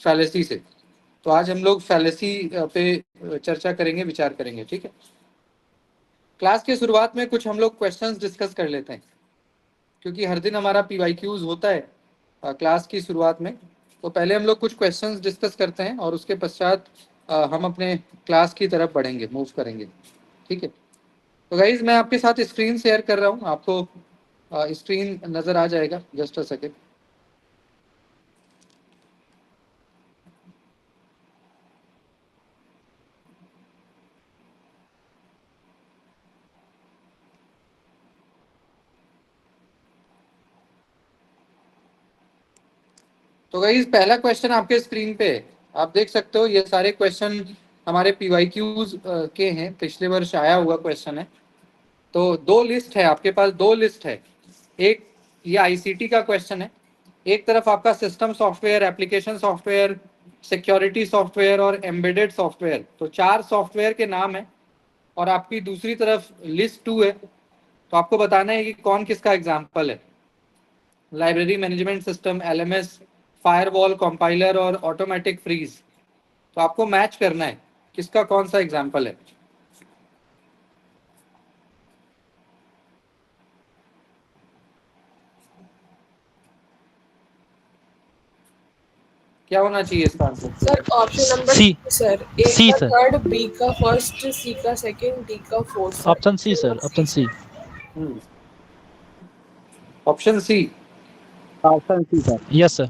Fallacy से। तो आज हम लोग फैलेसी पे चर्चा करेंगे, विचार करेंगे, ठीक है। क्लास की शुरुआत में कुछ हम लोग क्वेश्चंस डिस्कस कर लेते हैं, क्योंकि हर दिन हमारा पीवाईक्यूज होता है क्लास की शुरुआत में। तो पहले हम लोग कुछ क्वेश्चंस डिस्कस करते हैं और उसके पश्चात हम अपने क्लास की तरफ बढ़ेंगे, मूव करेंगे, ठीक है। तो गाइज मैं आपके साथ स्क्रीन शेयर कर रहा हूँ, आपको स्क्रीन नज़र आ जाएगा, जस्ट अ सेकेंड। तो गाइस पहला क्वेश्चन आपके स्क्रीन पे है, आप देख सकते हो। ये सारे क्वेश्चन हमारे पीवाईक्यूज के हैं, पिछले वर्ष आया हुआ क्वेश्चन है। तो दो लिस्ट है आपके पास, दो लिस्ट है। एक ये आईसीटी का क्वेश्चन है, एक तरफ आपका system software, application software, security software और एम्बेडेड सॉफ्टवेयर, तो 4 सॉफ्टवेयर के नाम है। और आपकी दूसरी तरफ लिस्ट 2 है। तो आपको बताना है कि कौन किसका एग्जाम्पल है। Library management system, LMS, firewall, compiler और ऑटोमेटिक फ्रीज। तो आपको मैच करना है किसका कौन सा एग्जाम्पल है। क्या होना चाहिए इसका answer? Sir option number C sir, A C का सर, थर्ड, बी का फर्स्ट, सी का सेकंड, डी का fourth. Option C sir, option C. Option C. Option C sir. Yes sir.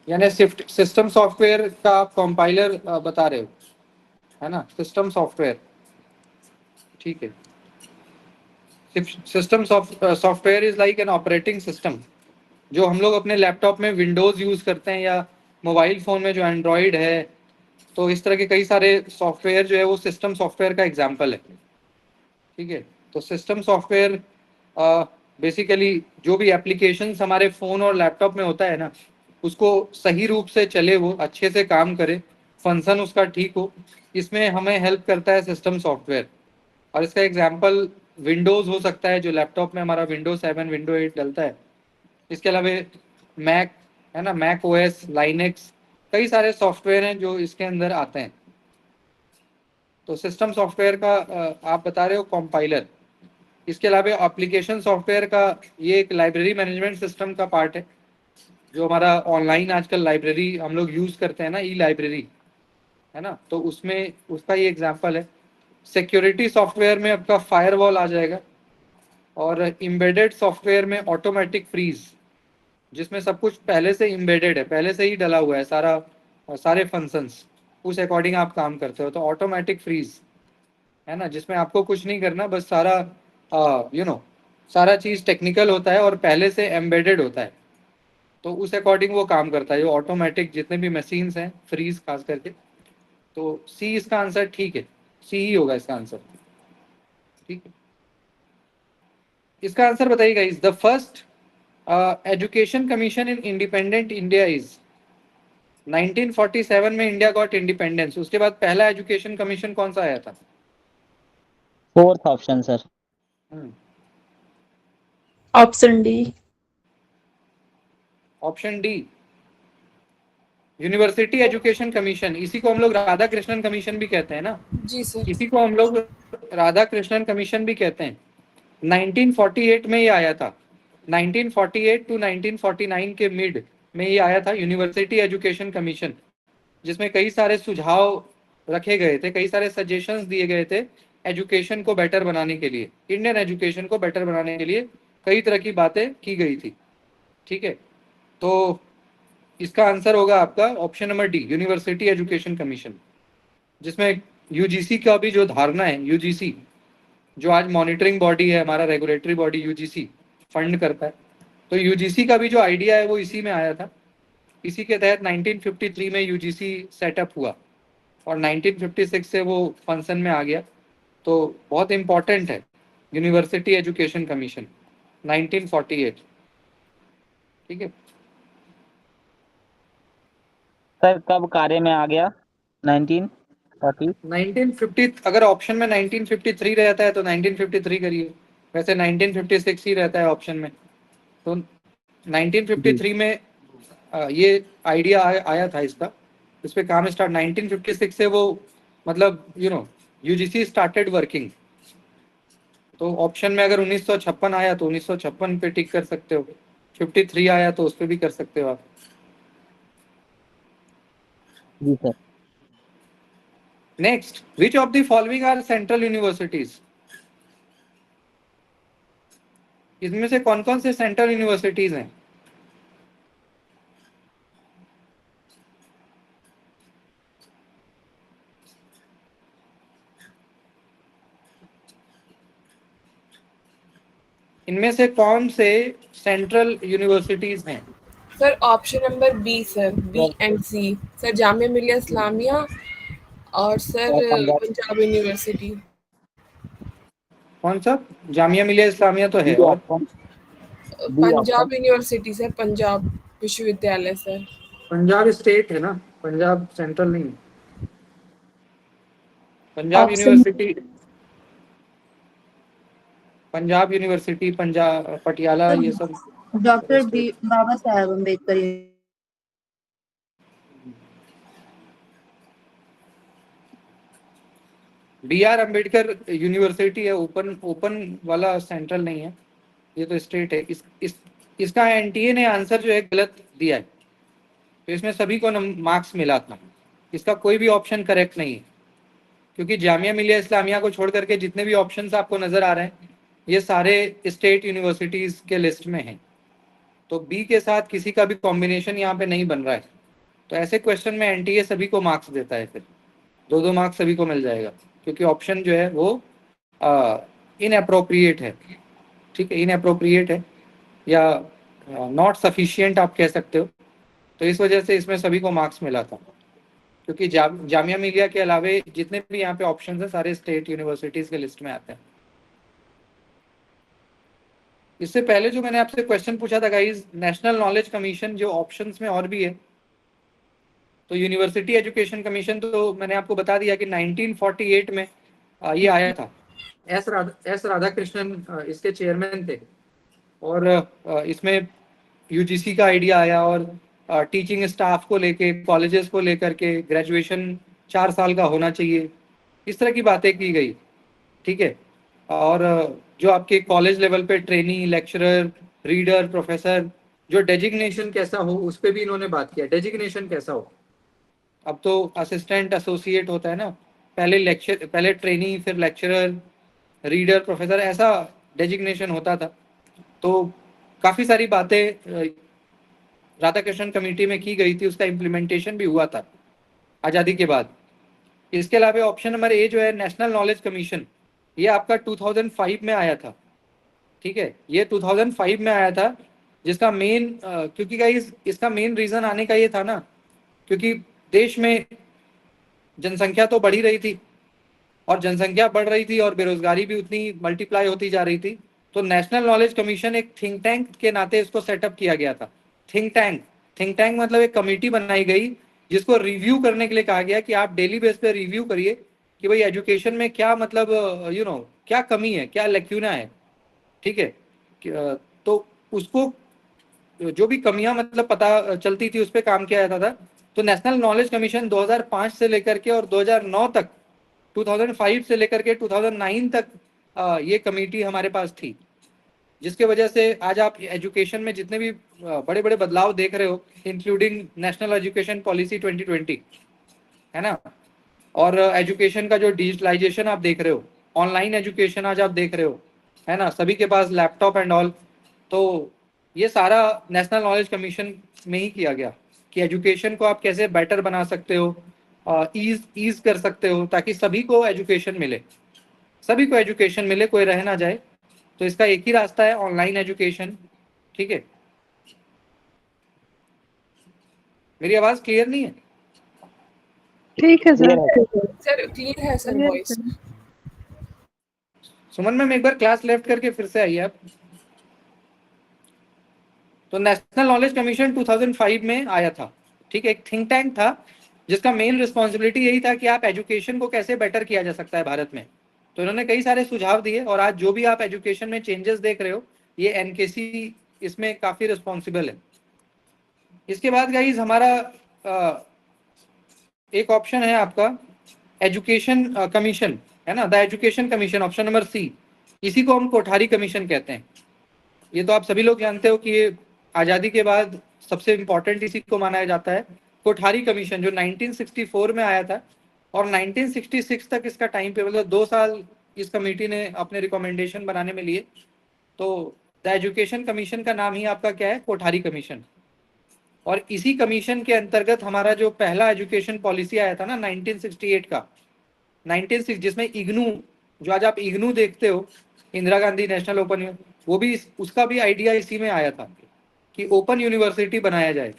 यानी सिस्टम सॉफ्टवेयर का आप कंपाइलर बता रहे हो, है ना? सिस्टम सॉफ्टवेयर, ठीक है। System software is like an operating system, जो हम लोग अपने लैपटॉप में विंडोज यूज करते हैं या मोबाइल फोन में जो एंड्रॉयड है। तो इस तरह के कई सारे सॉफ्टवेयर जो है वो सिस्टम सॉफ्टवेयर का एग्जाम्पल है, ठीक है। तो सिस्टम सॉफ्टवेयर बेसिकली जो भी एप्लीकेशंस हमारे फ़ोन और लैपटॉप में होता है ना, उसको सही रूप से चले, वो अच्छे से काम करे, फंक्शन उसका ठीक हो, इसमें हमें हेल्प करता है सिस्टम सॉफ्टवेयर। और इसका एग्जांपल विंडोज़ हो सकता है, जो लैपटॉप में हमारा विंडोज 7, विंडो 8 डलता है। इसके अलावा मैक, है ना, मैक ओएस, लाइनेक्स, कई सारे सॉफ्टवेयर हैं जो इसके अंदर आते हैं। तो सिस्टम सॉफ्टवेयर का आप बता रहे हो कंपाइलर। इसके अलावा एप्लीकेशन सॉफ्टवेयर का ये एक लाइब्रेरी मैनेजमेंट सिस्टम का पार्ट है, जो हमारा ऑनलाइन आजकल लाइब्रेरी हम लोग यूज़ करते हैं ना, ई लाइब्रेरी, है ना, तो उसमें उसका ये एग्जांपल है। सिक्योरिटी सॉफ्टवेयर में आपका फायरवॉल आ जाएगा, और एम्बेडेड सॉफ्टवेयर में ऑटोमेटिक फ्रीज, जिसमें सब कुछ पहले से एम्बेडेड है, पहले से ही डला हुआ है सारा, सारे फंक्शंस, उस अकॉर्डिंग आप काम करते हो। तो ऑटोमेटिक फ्रीज, है ना, जिसमें आपको कुछ नहीं करना, बस सारा सारा चीज़ टेक्निकल होता है और पहले से एम्बेडेड होता है। तो उस अकॉर्डिंग वो काम करता है, जो ऑटोमेटिक जितने भी मशीन्स हैं, फ्रीज खास करके। तो सी इसका आंसर ठीक है, सी ही होगा इसका आंसर, ठीक है। इसका आंसर बताइएगा। Is the first education commission in independent India is 1947 में इंडिया गॉट इंडिपेंडेंस, उसके बाद पहला एजुकेशन कमीशन कौन सा आया था? Fourth option sir. Option D. Option D, university education commission. इसी को हम लोग राधा कृष्णन कमीशन भी कहते हैं ना। जी सर। इसी को हम लोग राधा कृष्णन कमीशन भी कहते हैं। 1948 में ये आया था, 1948 टू 1949 के मिड में ये आया था यूनिवर्सिटी एजुकेशन कमीशन, जिसमें कई सारे सुझाव रखे गए थे, कई सारे सजेशंस दिए गए थे एजुकेशन को बेटर बनाने के लिए, इंडियन एजुकेशन को बेटर बनाने के लिए कई तरह की बातें की गई थी, ठीक है। तो इसका आंसर होगा आपका option number D, university education commission, जिसमें यूजीसी का भी जो धारणा है, यूजीसी जो आज मॉनिटरिंग बॉडी है, हमारा रेगुलेटरी बॉडी यूजीसी फंड करता है। तो यूजीसी का भी जो आइडिया है वो इसी में आया था। इसी के तहत 1953 में यूजीसी सेटअप हुआ और 1956 से वो फंक्शन में आ गया। तो बहुत इंपॉर्टेंट है यूनिवर्सिटी एजुकेशन कमीशन, 1948, ठीक है। सर कब कार्य में आ गया? 1940। 1950, अगर ऑप्शन में 1953 रहता है तो 1953 करिए। वैसे 1956 ही रहता है ऑप्शन में। तो 1953 में ये आइडिया आया था इसका, इस पे काम स्टार्ट 1956 से वो मतलब यूजीसी स्टार्टेड वर्किंग। तो ऑप्शन में अगर 1956 आया तो 1956 पे टिक कर सकते हो, 53 आया तो उस पे भी कर सकते हो आप। जी sir. Next, which of the following are central universities? इसमें से कौन कौन से सेंट्रल यूनिवर्सिटीज हैं? इनमें से कौन से सेंट्रल यूनिवर्सिटीज हैं? Sir option number B sir, B and C sir, Jamia Millia Islamia और सर पंजाब। पंजाब यूनिवर्सिटी। कौन सा? जामिया मिलिया इस्लामिया तो बी है, और option. B option. Punjab university sir, Punjab विश्वविद्यालय सर। पंजाब स्टेट है ना, पंजाब सेंट्रल नहीं है। Punjab option university, Punjab university, Punjab, Patiala, ये सब doctor state. Baba Saheb Ambedkar. B R Ambedkar university है, ओपन ओपन वाला सेंट्रल नहीं है, ये तो स्टेट है। इसका एनटीए ने आंसर जो है गलत दिया है, तो इसमें सभी को मार्क्स मिला था। इसका कोई भी ऑप्शन करेक्ट नहीं है, क्योंकि जामिया मिलिया इस्लामिया को छोड़ करके जितने भी ऑप्शंस आपको नजर आ रहे हैं ये सारे स्टेट यूनिवर्सिटीज के लिस्ट में हैं। तो बी के साथ किसी का भी कॉम्बिनेशन यहाँ पे नहीं बन रहा है। तो ऐसे क्वेश्चन में एनटीए सभी को मार्क्स देता है, फिर 2-2 मार्क्स सभी को मिल जाएगा, क्योंकि ऑप्शन जो है वो इनअप्रोप्रिएट है। ठीक है, इनअप्रोप्रिएट है या नॉट सफिशिएंट आप कह सकते हो। तो इस वजह से इसमें सभी को मार्क्स मिला था, क्योंकि जामिया मिलिया के अलावे जितने भी यहाँ पे ऑप्शंस हैं सारे स्टेट यूनिवर्सिटीज के लिस्ट में आते हैं। इससे पहले जो मैंने आपसे क्वेश्चन पूछा था गाइस, नेशनल नॉलेज कमीशन जो ऑप्शंस में और भी है, तो यूनिवर्सिटी एजुकेशन कमीशन तो मैंने आपको बता दिया कि 1948 में ये आया था। एस राधाकृष्णन इसके चेयरमैन थे, और इसमें यूजीसी का आइडिया आया, और टीचिंग स्टाफ को लेके, कॉलेजेस को लेकर के ग्रेजुएशन 4 साल का होना चाहिए, इस तरह की बातें की गई। ठीक है, और जो आपके कॉलेज लेवल पे ट्रेनी, लेक्चरर, रीडर, प्रोफेसर, जो डेजिग्नेशन कैसा हो उस पर भी इन्होंने बात किया। डेजिग्नेशन कैसा हो, अब तो असिस्टेंट एसोसिएट होता है ना, पहले ट्रेनी, फिर लेक्चरर, रीडर, प्रोफेसर, ऐसा डेजिग्नेशन होता था। तो काफ़ी सारी बातें राधाकृष्णन कमेटी में की गई थी, उसका इम्प्लीमेंटेशन भी हुआ था आज़ादी के बाद। इसके अलावा ऑप्शन नंबर ए जो है नेशनल नॉलेज कमीशन, ये आपका 2005 में आया था। ठीक है, ये 2005 में आया था, जिसका मेन क्योंकि गाइस इसका मेन रीज़न आने का ये था ना, क्योंकि देश में जनसंख्या तो बढ़ी रही थी, और जनसंख्या बढ़ रही थी और बेरोजगारी भी उतनी मल्टीप्लाई होती जा रही थी। तो नेशनल नॉलेज कमीशन एक थिंक टैंक के नाते इसको सेटअप किया गया था। थिंक टैंक मतलब एक कमेटी बनाई गई जिसको रिव्यू करने के लिए कहा गया कि आप डेली बेस पे रिव्यू करिए कि भाई एजुकेशन में क्या मतलब क्या कमी है, क्या लेक्यूना है। ठीक है, तो उसको जो भी कमियां मतलब पता चलती थी उस पर काम किया जाता था। तो नेशनल नॉलेज कमीशन 2005 से लेकर के और 2009 तक, 2005 से लेकर के 2009 तक ये कमेटी हमारे पास थी, जिसके वजह से आज आप एजुकेशन में जितने भी बड़े बड़े बदलाव देख रहे हो, इंक्लूडिंग नेशनल एजुकेशन पॉलिसी 2020, है ना, और एजुकेशन का जो डिजिटलाइजेशन आप देख रहे हो, ऑनलाइन एजुकेशन आज आप देख रहे हो, है ना, सभी के पास लैपटॉप एंड ऑल। तो ये सारा नेशनल नॉलेज कमीशन में ही किया गया कि एजुकेशन को आप कैसे बेटर बना सकते हो, ईज कर सकते हो, ताकि सभी को एजुकेशन मिले, सभी को एजुकेशन मिले, कोई रह ना जाए। तो इसका एक ही रास्ता है, ऑनलाइन एजुकेशन। ठीक है, मेरी आवाज क्लियर नहीं है? ठीक है सर। सर क्लियर है सर वॉइस। सुमन मैम एक बार क्लास लेफ्ट करके फिर से आइए आप। तो नेशनल नॉलेज कमीशन 2005 में आया था। ठीक है, एक थिंक टैंक था जिसका मेन रिस्पॉन्सिबिलिटी यही था कि आप एजुकेशन को कैसे बेटर किया जा सकता है भारत में। तो इन्होंने कई सारे सुझाव दिए और आज जो भी आप एजुकेशन में चेंजेस देख रहे हो ये एनकेसी इसमें काफी रिस्पॉन्सिबल है। इसके बाद गाइज हमारा एक ऑप्शन है आपका एजुकेशन कमीशन, है ना, the education commission, option number C. इसी को हम कोठारी कमीशन कहते हैं। ये तो आप सभी लोग जानते हो कि ये आज़ादी के बाद सबसे इम्पोर्टेंट इसी को माना जाता है, कोठारी कमीशन, जो 1964 में आया था और 1966 तक इसका टाइम पे, मतलब 2 साल इस कमेटी ने अपने रिकमेंडेशन बनाने में लिए। तो द एजुकेशन कमीशन का नाम ही आपका क्या है, कोठारी कमीशन। और इसी कमीशन के अंतर्गत हमारा जो पहला एजुकेशन पॉलिसी आया था ना 1968 का, 1960, जिसमें इग्नू, जो आज आप इग्नू देखते हो, इंदिरा गांधी नेशनल ओपन, वो भी उसका भी आइडिया इसी में आया था कि ओपन यूनिवर्सिटी बनाया जाए।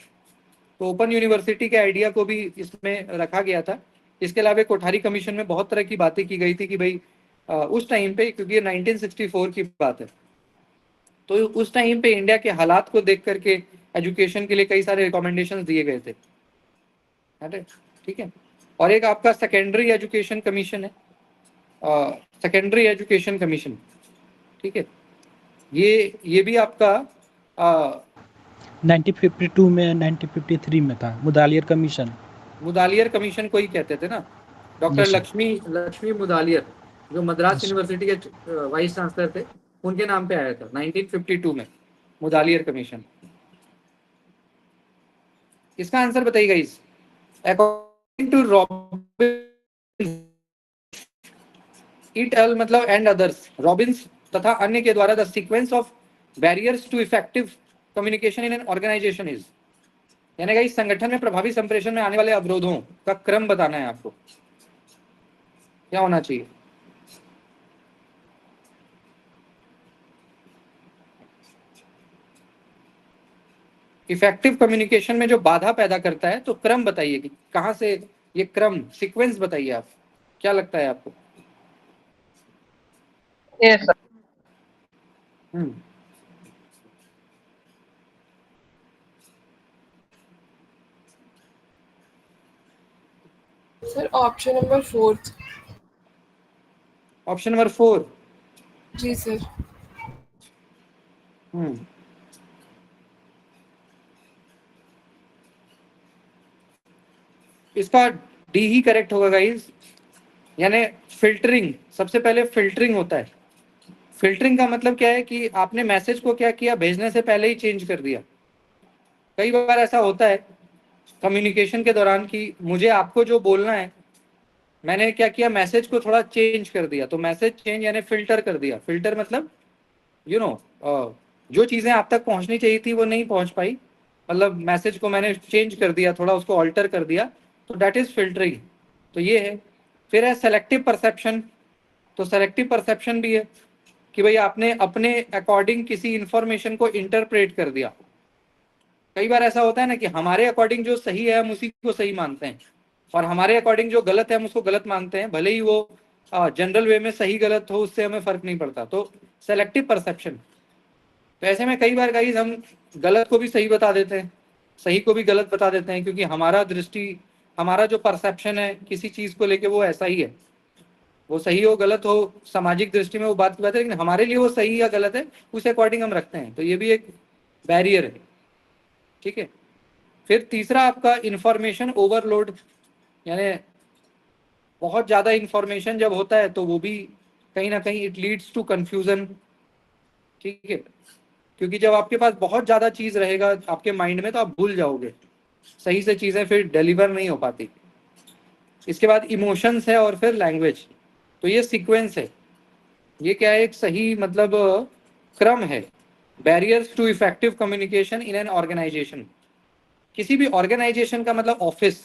तो ओपन यूनिवर्सिटी के आइडिया को भी इसमें रखा गया था। इसके अलावा कोठारी कमीशन में बहुत तरह की बातें की गई थी कि भाई उस टाइम पे, क्योंकि ये 1964 की बात है, तो उस टाइम पे इंडिया के हालात को देख करके एजुकेशन के लिए कई सारे रिकमेंडेशंस दिए गए थे। ठीक है। और एक आपका सेकेंडरी एजुकेशन कमीशन है, सेकेंडरी एजुकेशन कमीशन, ठीक है। ये भी आपका 1952 में 1953 में था, मुदालियर कमीशन। मुदालियर कमीशन को ही कहते थे ना, डॉक्टर लक्ष्मी मुदालियर, जो मद्रास यूनिवर्सिटी के वाइस चांसलर थे, उनके नाम पे आया था 1952 में मुदालियर कमीशन। इसका आंसर बताइएगा। इस according to Robbins et al, मतलब एंड अदर्स, रॉबिन्स तथा अन्य के द्वारा the sequence of barriers to effective communication in an organisation is, यानी कि इस संगठन में प्रभावी संप्रेषण में आने वाले अवरोधों का क्रम बताना है आपको। क्या होना चाहिए? इफेक्टिव कम्युनिकेशन में जो बाधा पैदा करता है, तो क्रम बताइए कि कहां से ये क्रम, सीक्वेंस बताइए आप, क्या लगता है आपको? Yes sir. Sir option number 4। Option number 4? जी सर। इसका डी ही करेक्ट होगा गाइस, यानी फिल्टरिंग। सबसे पहले फिल्टरिंग होता है। फिल्टरिंग का मतलब क्या है कि आपने मैसेज को क्या किया, भेजने से पहले ही चेंज कर दिया। कई बार ऐसा होता है कम्युनिकेशन के दौरान कि मुझे आपको जो बोलना है, मैंने क्या किया, मैसेज को थोड़ा चेंज कर दिया। तो मैसेज चेंज यानी फिल्टर कर दिया। फिल्टर मतलब जो चीज़ें आप तक पहुंचनी चाहिए थी वो नहीं पहुंच पाई, मतलब मैसेज को मैंने चेंज कर दिया, थोड़ा उसको ऑल्टर कर दिया, तो दैट इज फिल्टरिंग। तो ये है। फिर है सेलेक्टिव परसेप्शन। तो सेलेक्टिव परसेप्शन भी है कि भाई आपने अपने अकॉर्डिंग किसी इंफॉर्मेशन को इंटरप्रेट कर दिया। कई बार ऐसा होता है ना कि हमारे अकॉर्डिंग जो सही है हम उसी को सही मानते हैं, और हमारे अकॉर्डिंग जो गलत है हम उसको गलत मानते हैं, भले ही वो जनरल वे में सही गलत हो, उससे हमें फर्क नहीं पड़ता। तो सेलेक्टिव परसेप्शन। तो ऐसे में कई बार गाइस हम गलत को भी सही बता देते हैं, सही को भी गलत बता देते हैं, क्योंकि हमारा जो परसेप्शन है किसी चीज को लेके वो ऐसा ही है। वो सही हो गलत हो सामाजिक दृष्टि में वो बात की बात है, लेकिन हमारे लिए वो सही या गलत है उस अकॉर्डिंग हम रखते हैं। तो ये भी एक बैरियर है, ठीक है। फिर तीसरा आपका इंफॉर्मेशन ओवरलोड, यानी बहुत ज़्यादा इंफॉर्मेशन जब होता है तो वो भी कहीं ना कहीं इट लीड्स टू कंफ्यूजन, ठीक है। क्योंकि जब आपके पास बहुत ज़्यादा चीज़ रहेगा आपके माइंड में तो आप भूल जाओगे, सही से चीज़ें फिर डिलीवर नहीं हो पाती। इसके बाद इमोशंस है और फिर लैंग्वेज। तो ये सीक्वेंस है, ये क्या है, एक सही मतलब क्रम है। Barriers to effective communication in an organisation. किसी भी ऑर्गेनाइजेशन का मतलब ऑफिस,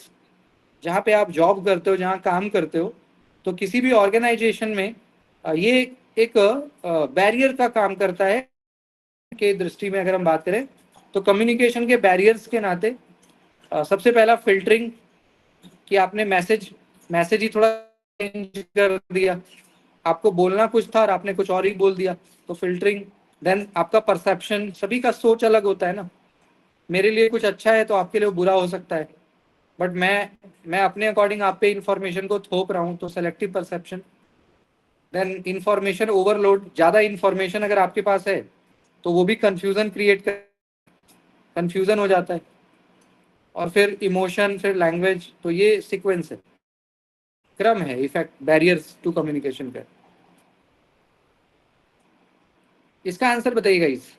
जहाँ पे आप जॉब करते हो, जहाँ काम करते हो, तो किसी भी ऑर्गेनाइजेशन में ये एक बैरियर का काम करता है के दृष्टि में अगर हम बात करें तो कम्युनिकेशन के बैरियर्स के नाते सबसे पहला फिल्टरिंग, कि आपने मैसेज ही थोड़ा चेंज कर दिया, आपको बोलना कुछ था और आपने कुछ और ही बोल दिया, तो फिल्टरिंग। देन आपका परसेप्शन, सभी का सोच अलग होता है ना, मेरे लिए कुछ अच्छा है तो आपके लिए बुरा हो सकता है, बट मैं अपने अकॉर्डिंग आप पे इंफॉर्मेशन को थोप रहा हूँ, तो selective perception. Then information overload, ज़्यादा इंफॉर्मेशन अगर आपके पास है तो वो भी कंफ्यूजन हो जाता है, और फिर इमोशन, फिर लैंग्वेज, तो ये सीक्वेंस है, क्रम है, इफेक्ट बैरियर्स टू कम्युनिकेशन का। इसका आंसर बताइएगा। इस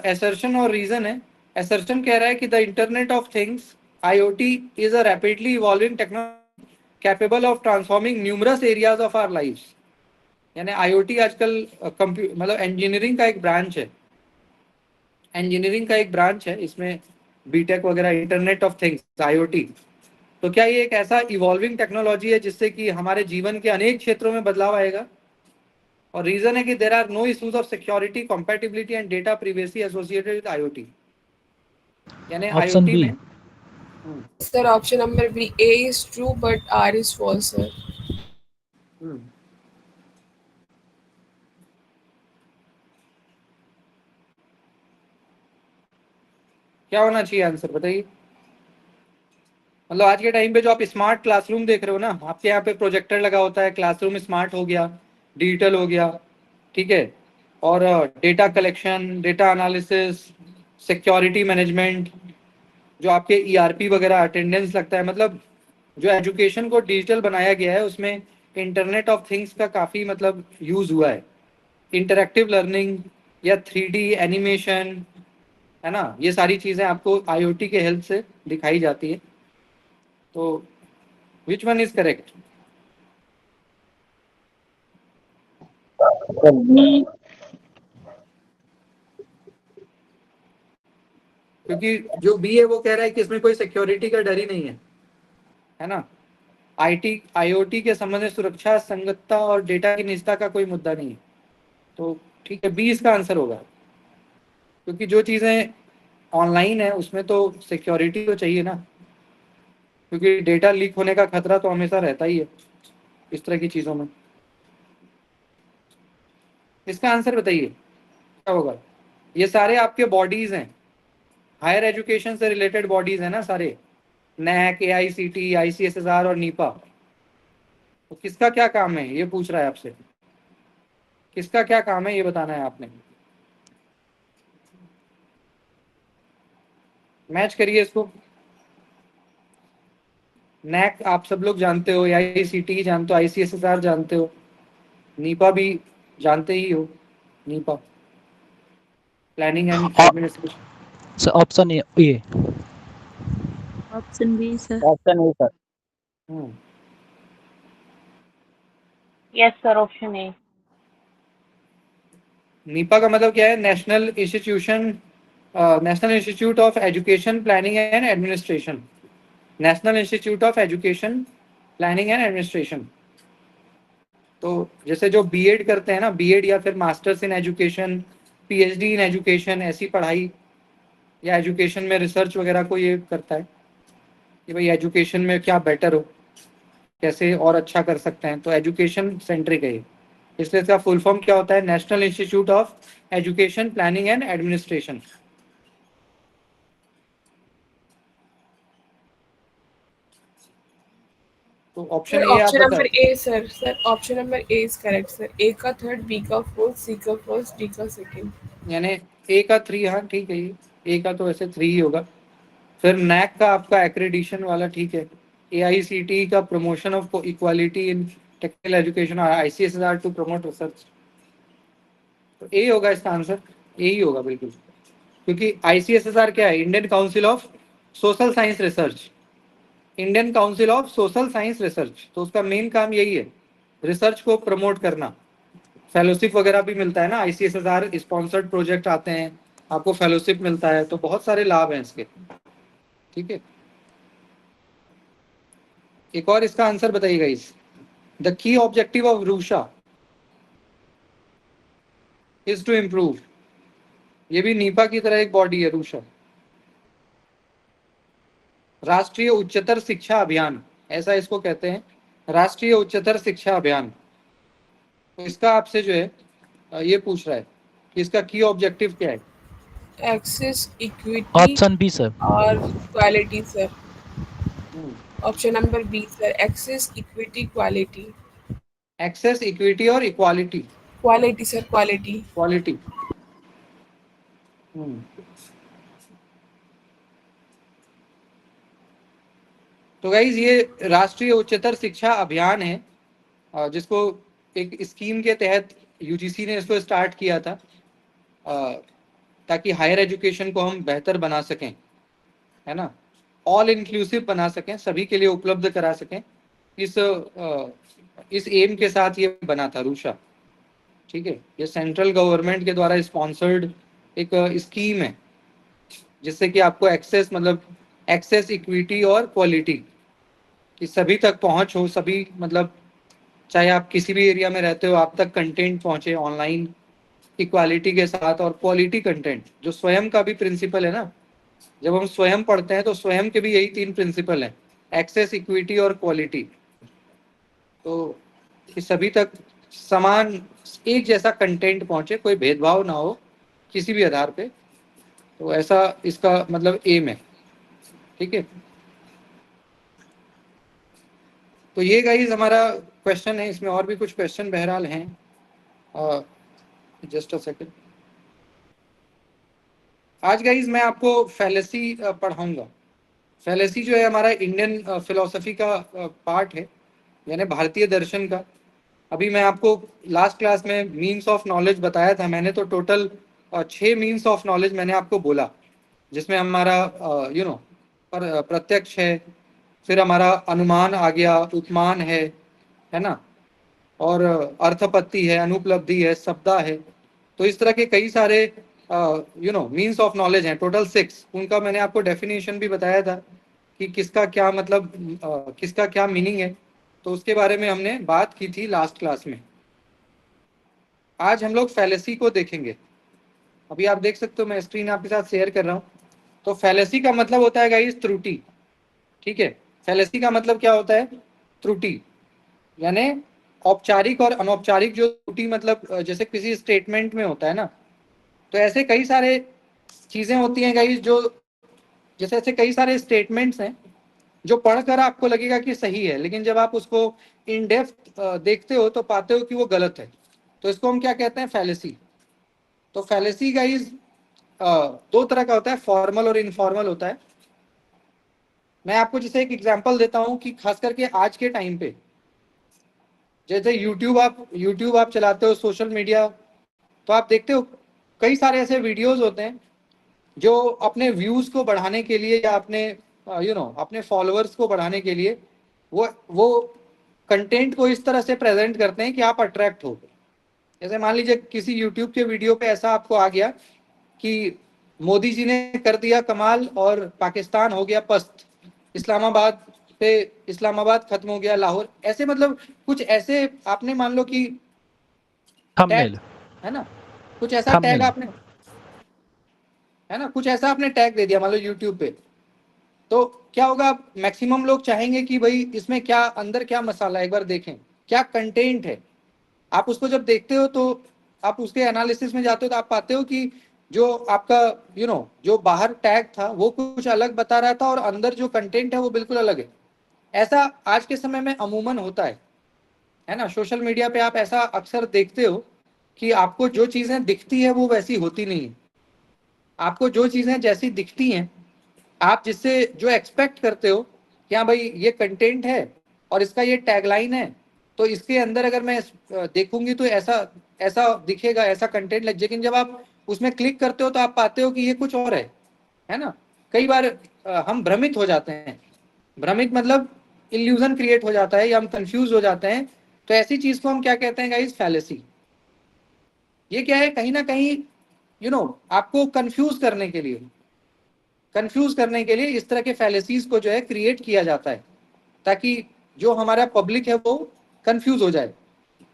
असर्शन और रीजन है। असर्शन कह रहा है कि the internet of things IoT is a rapidly evolving technology capable of transforming numerous areas of our lives. यानी IoT आजकल मतलब इंजीनियरिंग का एक ब्रांच है, इसमें बीटेक वगैरह, इंटरनेट ऑफ थिंग्स IoT। तो क्या ये एक ऐसा इवॉल्विंग टेक्नोलॉजी है जिससे कि हमारे जीवन के अनेक क्षेत्रों में बदलाव आएगा? और रीजन है कि there are no issues of security, compatibility and data privacy associated with IoT। यानी ऑप्शन IoT बी। में Sir, option number B, A is true but R is false, sir. क्या होना चाहिए आंसर बताइए। मतलब आज के टाइम पे जो आप स्मार्ट क्लासरूम देख रहे हो ना, आपके यहाँ पे प्रोजेक्टर लगा होता है, क्लासरूम स्मार्ट हो गया, डिजिटल हो गया, ठीक है, और data collection, data analysis, security management, जो आपके ERP वगैरह, अटेंडेंस लगता है, मतलब जो एजुकेशन को डिजिटल बनाया गया है उसमें इंटरनेट ऑफ थिंग्स का काफ़ी मतलब यूज़ हुआ है। इंटरैक्टिव लर्निंग या 3D एनिमेशन, है ना, ये सारी चीज़ें आपको IoT के हेल्प से दिखाई जाती है। तो विच वन इज करेक्ट? क्योंकि जो बी है वो कह रहा है कि इसमें कोई सिक्योरिटी का डर ही नहीं है ना। IoT के संबंध में सुरक्षा, संगतता और डेटा की निजता का कोई मुद्दा नहीं है। तो ठीक है, बी इसका आंसर होगा, क्योंकि जो चीज़ें ऑनलाइन है उसमें तो सिक्योरिटी तो चाहिए ना, क्योंकि डेटा लीक होने का खतरा तो हमेशा रहता ही है इस तरह की चीज़ों में। इसका आंसर बताइए क्या होगा। ये सारे आपके बॉडीज हैं, हायर एजुकेशन से रिलेटेड बॉडीज हैं ना सारे, NAAC, AICTE, ICSSR और नीपा। तो किसका क्या काम है ये पूछ रहा है आपसे, किसका क्या काम है ये बताना है आपने। मैच करिए इसको। NAAC आप सब लोग जानते हो, AICTE जानते हो, ICSSR जानते हो, नीपा भी जानते ही हो, NIEPA planning and administration. Sir option A. Option B sir. Option A sir. Yes sir, option A. NIEPA का मतलब क्या है? National institute of education planning and Administration. National institute of education planning and administration. तो जैसे जो बीएड करते हैं ना, बीएड या फिर masters in education, PhD in education, ऐसी पढ़ाई या एजुकेशन में रिसर्च वगैरह को ये करता है कि भाई एजुकेशन में क्या बेटर हो, कैसे और अच्छा कर सकते हैं, तो एजुकेशन सेंट्रिक है ये। इसलिए इसका फुल फॉर्म क्या होता है? National institute of education planning and administration. तो ऑप्शन ए आप ऑप्शन बता। Number A sir. Sir option number A is correct sir. A का थर्ड, बी का फोर्थ, सी का फर्स्ट, डी का सेकंड। यानी ए का 3, हाँ ठीक है, ये ए का तो वैसे 3 ही होगा। फिर NAAC का आपका एक्रेडिशन वाला ठीक है, AICTE का promotion of equality in technical education, और ICSSR टू प्रमोट रिसर्च। तो ए होगा इसका आंसर, ए ही होगा बिल्कुल, क्योंकि ICSSR क्या है? Indian council of social science research. Indian council of social science research, तो उसका मेन काम यही है, रिसर्च को प्रमोट करना। फेलोशिप वगैरह भी मिलता है ना, ICSSR स्पॉन्सर्ड प्रोजेक्ट आते हैं, आपको फेलोशिप मिलता है, तो बहुत सारे लाभ हैं इसके, ठीक है। एक और इसका आंसर बताइएगा। इस द की objective of RUSA is to improve. ये भी नीपा की तरह एक बॉडी है रूषा। राष्ट्रीय उच्चतर शिक्षा अभियान, ऐसा इसको कहते हैं, राष्ट्रीय उच्चतर शिक्षा अभियान। तो इसका आपसे जो है ये पूछ रहा है कि इसका की ऑब्जेक्टिव क्या है। Access, equity option B sir. और quality sir. Option number B sir, access, equity, quality. Access, equity और equality. Quality sir, quality. Quality. तो गाइज ये राष्ट्रीय उच्चतर शिक्षा अभियान है, जिसको एक स्कीम के तहत यूजीसी ने इसको स्टार्ट किया था, ताकि हायर एजुकेशन को हम बेहतर बना सकें, है ना, ऑल इंक्लूसिव बना सकें, सभी के लिए उपलब्ध करा सकें। इस एम के साथ ये बना था रूषा। ठीक है, ये सेंट्रल गवर्नमेंट के द्वारा स्पॉन्सर्ड एक स्कीम है, जिससे कि आपको एक्सेस, मतलब एक्सेस, इक्विटी और क्वालिटी कि सभी तक पहुंच हो, सभी मतलब चाहे आप किसी भी एरिया में रहते हो आप तक कंटेंट पहुंचे ऑनलाइन, इक्वालिटी के साथ, और क्वालिटी कंटेंट जो स्वयं का भी प्रिंसिपल है ना। जब हम स्वयं पढ़ते हैं तो स्वयं के भी यही 3 प्रिंसिपल हैं, एक्सेस, इक्विटी और क्वालिटी। तो कि सभी तक समान एक जैसा कंटेंट पहुंचे, कोई भेदभाव ना हो किसी भी आधार पे। तो ऐसा इसका मतलब एम है। ठीक है, तो ये गाइस हमारा क्वेश्चन है। इसमें और भी कुछ क्वेश्चन बहरहाल हैं, जस्ट अ सेकंड। आज गाइस मैं आपको फैलेसी पढ़ाऊंगा। फैलेसी जो है हमारा इंडियन फिलोसफी का पार्ट है, यानी भारतीय दर्शन का। अभी मैं आपको लास्ट क्लास में मीन्स ऑफ नॉलेज बताया था मैंने, तो टोटल 6 मीन्स ऑफ नॉलेज मैंने आपको बोला, जिसमें हमारा प्रत्यक्ष है, फिर हमारा अनुमान आ गया, उपमान है ना, और अर्थपत्ति है, अनुपलब्धि है, शब्दा है। तो इस तरह के कई सारे मीन्स ऑफ नॉलेज हैं, टोटल 6। उनका मैंने आपको डेफिनेशन भी बताया था कि किसका क्या मतलब, किसका क्या मीनिंग है। तो उसके बारे में हमने बात की थी लास्ट क्लास में। आज हम लोग फैलेसी को देखेंगे। अभी आप देख सकते हो, मैं स्क्रीन आपके साथ शेयर कर रहा हूँ। तो फैलेसी का मतलब होता है गाइस त्रुटि। ठीक है, फैलेसी का मतलब क्या होता है? त्रुटि, यानी औपचारिक और अनौपचारिक जो त्रुटि, मतलब जैसे किसी स्टेटमेंट में होता है ना, तो ऐसे कई सारे चीजें होती हैं गाइस, जो जैसे ऐसे कई सारे स्टेटमेंट्स हैं जो पढ़कर आपको लगेगा कि सही है, लेकिन जब आप उसको इन डेप्थ देखते हो तो पाते हो कि वो गलत है। तो इसको हम क्या कहते हैं? फैलेसी। तो फैलेसी गाइस 2 तरह का होता है, फॉर्मल और इनफॉर्मल होता है। मैं आपको जैसे एक एग्जांपल देता हूं कि खास करके आज के टाइम पे, जैसे यूट्यूब आप चलाते हो, सोशल मीडिया, तो आप देखते हो कई सारे ऐसे वीडियोस होते हैं जो अपने व्यूज को बढ़ाने के लिए या अपने अपने फॉलोअर्स को बढ़ाने के लिए वो कंटेंट को इस तरह से प्रेजेंट करते हैं कि आप अट्रैक्ट हो। जैसे मान लीजिए किसी यूट्यूब के वीडियो पे ऐसा आपको आ गया कि मोदी जी ने कर दिया कमाल और पाकिस्तान हो गया पस्त, इस्लामाबाद पे इस्लामाबाद खत्म हो गया लाहौर, ऐसे मतलब कुछ ऐसे आपने मान लो कि टैग, थंबनेल है ना, कुछ ऐसा टैग आपने, है ना, कुछ ऐसा आपने टैग दे दिया मान लो यूट्यूब पे। तो क्या होगा, मैक्सिमम लोग चाहेंगे कि भाई इसमें क्या अंदर क्या मसाला है, एक बार देखें क्या कंटेंट है। आप उसको जब देखते हो तो आप उसके एनालिसिस में जाते हो तो आप पाते हो कि जो आपका जो बाहर टैग था वो कुछ अलग बता रहा था और अंदर जो कंटेंट है वो बिल्कुल अलग है। ऐसा आज के समय में अमूमन होता है ना। सोशल मीडिया पे आप ऐसा अक्सर देखते हो कि आपको जो चीजें दिखती है वो वैसी होती नहीं है। आपको जो चीजें जैसी दिखती हैं, आप जिससे जो एक्सपेक्ट करते हो कि हाँ भाई ये कंटेंट है और इसका ये टैगलाइन है, तो इसके अंदर अगर मैं देखूंगी तो ऐसा ऐसा दिखेगा, ऐसा कंटेंट लग। लेकिन जब आप उसमें क्लिक करते हो तो आप पाते हो कि ये कुछ और है ना। कई बार हम भ्रमित हो जाते हैं। भ्रमित मतलब इल्यूजन क्रिएट हो जाता है या हम कंफ्यूज हो जाते हैं। तो ऐसी चीज को हम क्या कहते हैं गाइस? फैलेसी। ये क्या है? कहीं ना कहीं आपको कंफ्यूज करने के लिए इस तरह के फैलेसीज को जो है क्रिएट किया जाता है, ताकि जो हमारा पब्लिक है वो कंफ्यूज हो जाए।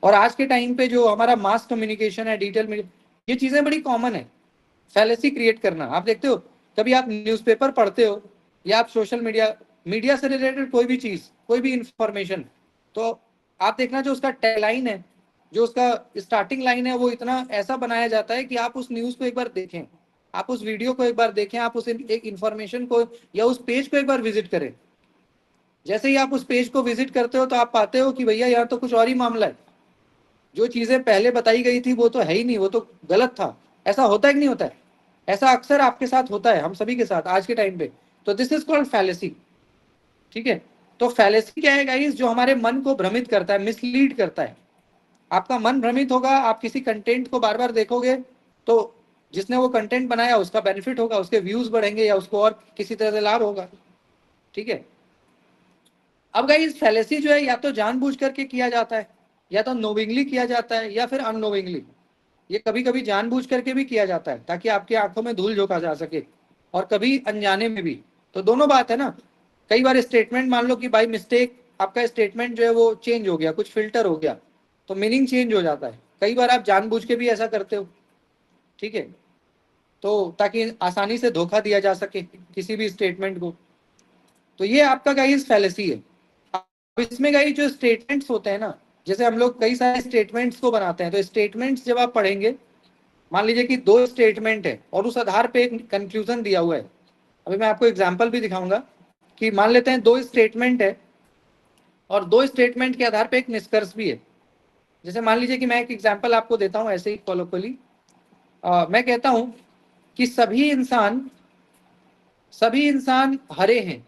और आज के टाइम पे जो हमारा मास कम्युनिकेशन है, डिजिटल मीडिया, ये चीजें बड़ी कॉमन है, फैलेसी क्रिएट करना। आप देखते हो कभी आप न्यूज़पेपर पढ़ते हो या आप सोशल मीडिया से रिलेटेड कोई भी चीज, कोई भी इंफॉर्मेशन, तो आप देखना जो उसका टैगलाइन है, जो उसका स्टार्टिंग लाइन है, वो इतना ऐसा बनाया जाता है कि आप उस न्यूज को एक बार देखें, आप उस वीडियो को एक बार देखें, आप उस एक इंफॉर्मेशन को या उस पेज को एक बार विजिट करें। जैसे ही आप उस पेज को विजिट करते हो तो आप पाते हो कि भैया यहाँ तो कुछ और ही मामला है, जो चीजें पहले बताई गई थी वो तो है ही नहीं, वो तो गलत था। ऐसा होता है कि नहीं होता है? ऐसा अक्सर आपके साथ होता है, हम सभी के साथ आज के टाइम पे। तो दिस इज कॉल्ड फैलेसी। ठीक है, तो फैलेसी क्या है गाइस? जो हमारे मन को भ्रमित करता है, मिसलीड करता है। आपका मन भ्रमित होगा, आप किसी कंटेंट को बार बार देखोगे तो जिसने वो कंटेंट बनाया उसका बेनिफिट होगा, उसके व्यूज बढ़ेंगे या उसको और किसी तरह से लाभ होगा। ठीक है, अब गाइस फैलेसी जो है या तो जानबूझ करके किया जाता है, या तो नोविंगली किया जाता है, या फिर अननोविंगली। ये कभी कभी जानबूझ करके भी किया जाता है ताकि आपकी आंखों में धूल झोंका जा सके, और कभी अनजाने में भी। तो दोनों बात है ना। कई बार स्टेटमेंट मान लो कि बाई मिस्टेक आपका स्टेटमेंट जो है वो चेंज हो गया, कुछ फिल्टर हो गया, तो मीनिंग चेंज हो जाता है। कई बार आप जानबूझ के भी ऐसा करते हो। ठीक है, तो ताकि आसानी से धोखा दिया जा सके किसी भी स्टेटमेंट को। तो ये आपका गाइस फैलेसी है। अब इसमें गाइस जो स्टेटमेंट्स होते हैं ना, जैसे हम लोग कई सारे स्टेटमेंट्स को बनाते हैं, तो स्टेटमेंट्स जब आप पढ़ेंगे, मान लीजिए कि 2 स्टेटमेंट है और उस आधार पे एक कंक्लूजन दिया हुआ है। अभी मैं आपको एग्जांपल भी दिखाऊंगा कि मान लेते हैं 2 स्टेटमेंट है और 2 स्टेटमेंट के आधार पे एक निष्कर्ष भी है। जैसे मान लीजिए कि मैं एक एग्जांपल आपको देता हूं ऐसे ही कॉलोक्वली। मैं कहता हूं कि सभी इंसान हरे हैं,